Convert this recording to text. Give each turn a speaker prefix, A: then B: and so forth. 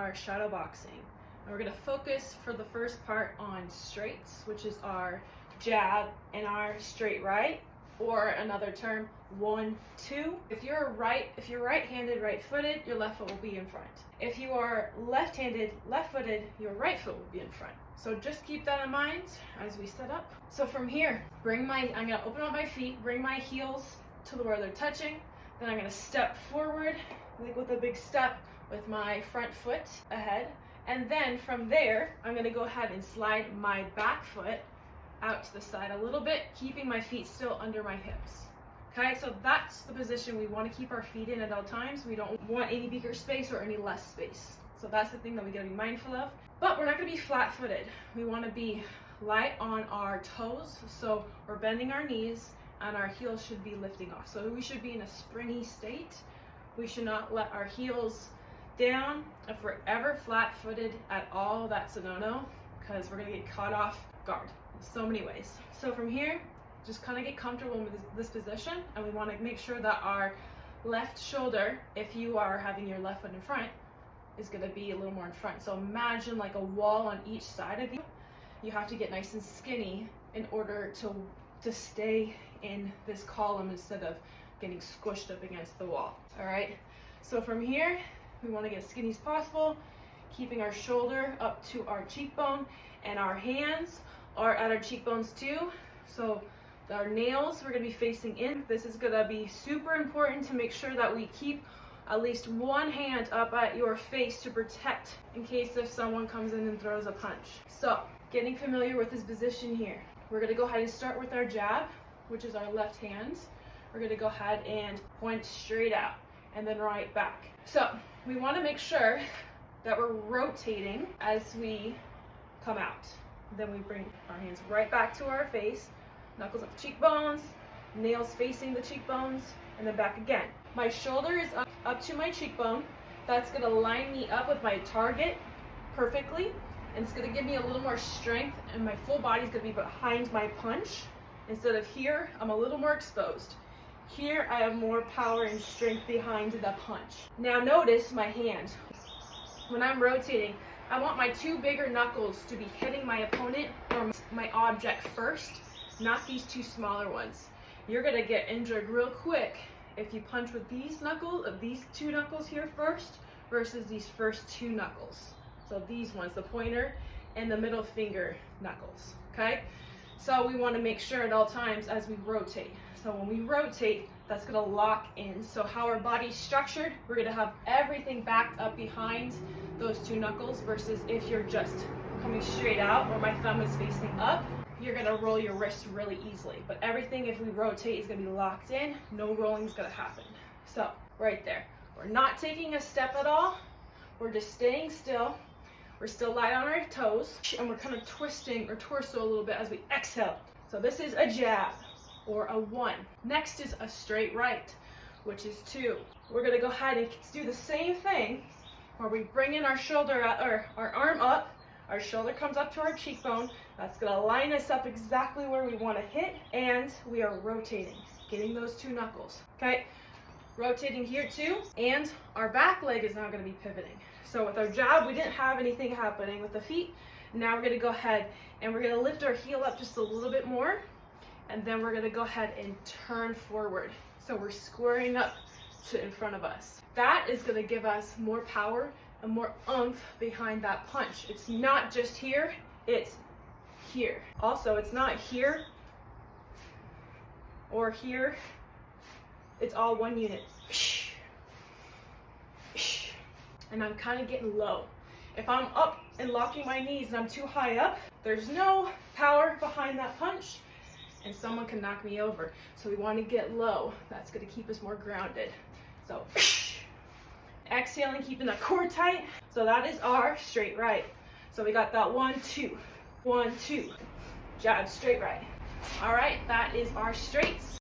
A: our shadow boxing. And we're gonna focus for the first part on straights, which is our jab and our straight right, or another term, 1, 2. If you're right-handed, right-footed, your left foot will be in front. If you are left-handed, left-footed, your right foot will be in front. So just keep that in mind as we set up. So from here, I'm gonna open up my feet, bring my heels to where they're touching. Then I'm gonna step forward, like with a big step with my front foot ahead. And then from there, I'm gonna go ahead and slide my back foot out to the side a little bit, keeping my feet still under my hips. Okay, so that's the position we want to keep our feet in at all times. We don't want any bigger space or any less space. So that's the thing that we gotta be mindful of. But we're not gonna be flat-footed. We wanna be light on our toes, so we're bending our knees and our heels should be lifting off. So we should be in a springy state. We should not let our heels down. If we're ever flat-footed at all, that's a no-no, because we're gonna get caught off guard in so many ways. So from here, just kind of get comfortable with this position, and we want to make sure that our left shoulder, if you are having your left foot in front, is going to be a little more in front. So imagine like a wall on each side of you. You have to get nice and skinny in order to stay in this column instead of getting squished up against the wall. All right, so from here, we want to get as skinny as possible, keeping our shoulder up to our cheekbone, and our hands are at our cheekbones too. So our nails, we're going to be facing in. This is going to be super important to make sure that we keep at least one hand up at your face to protect in case if someone comes in and throws a punch. So getting familiar with this position here. We're going to go ahead and start with our jab, which is our left hand. We're going to go ahead and point straight out and then right back. So we want to make sure that we're rotating as we come out. Then we bring our hands right back to our face, knuckles up the cheekbones, nails facing the cheekbones, and then back again. My shoulder is up to my cheekbone. That's gonna line me up with my target perfectly, and it's gonna give me a little more strength, and my full body is gonna be behind my punch. Instead of here, I'm a little more exposed. Here, I have more power and strength behind the punch. Now notice my hand. When I'm rotating, I want my two bigger knuckles to be hitting my opponent or my object first, not these two smaller ones. You're gonna get injured real quick if you punch with these two knuckles here first versus these first two knuckles. So these ones, the pointer and the middle finger knuckles, okay? So we wanna make sure at all times as we rotate. So when we rotate, that's gonna lock in. So how our body's structured, we're gonna have everything backed up behind those two knuckles versus if you're just coming straight out or my thumb is facing up, you're gonna roll your wrist really easily. But everything, if we rotate, is gonna be locked in. No rolling is gonna happen. So right there, we're not taking a step at all. We're just staying still. We're still light on our toes, and we're kind of twisting our torso a little bit as we exhale. So this is a jab or a 1. Next is a straight right, which is 2. We're gonna go ahead and do the same thing where we bring in our shoulder or our arm up. Our shoulder comes up to our cheekbone. That's gonna line us up exactly where we wanna hit, and we are rotating, getting those two knuckles, okay? Rotating here too, and our back leg is now gonna be pivoting. So with our jab, we didn't have anything happening with the feet. Now we're gonna go ahead and we're gonna lift our heel up just a little bit more, and then we're gonna go ahead and turn forward. So we're squaring up to in front of us. That is gonna give us more power and more oomph behind that punch. It's not just here, it's here. Also, it's not here or here. It's all one unit. And I'm kind of getting low. If I'm up and locking my knees and I'm too high up, there's no power behind that punch and someone can knock me over. So we want to get low. That's going to keep us more grounded. So exhaling, keeping that core tight. So that is our straight right. So we got that 1, 2, 1, 2, jab, straight right. All right, that is our straights.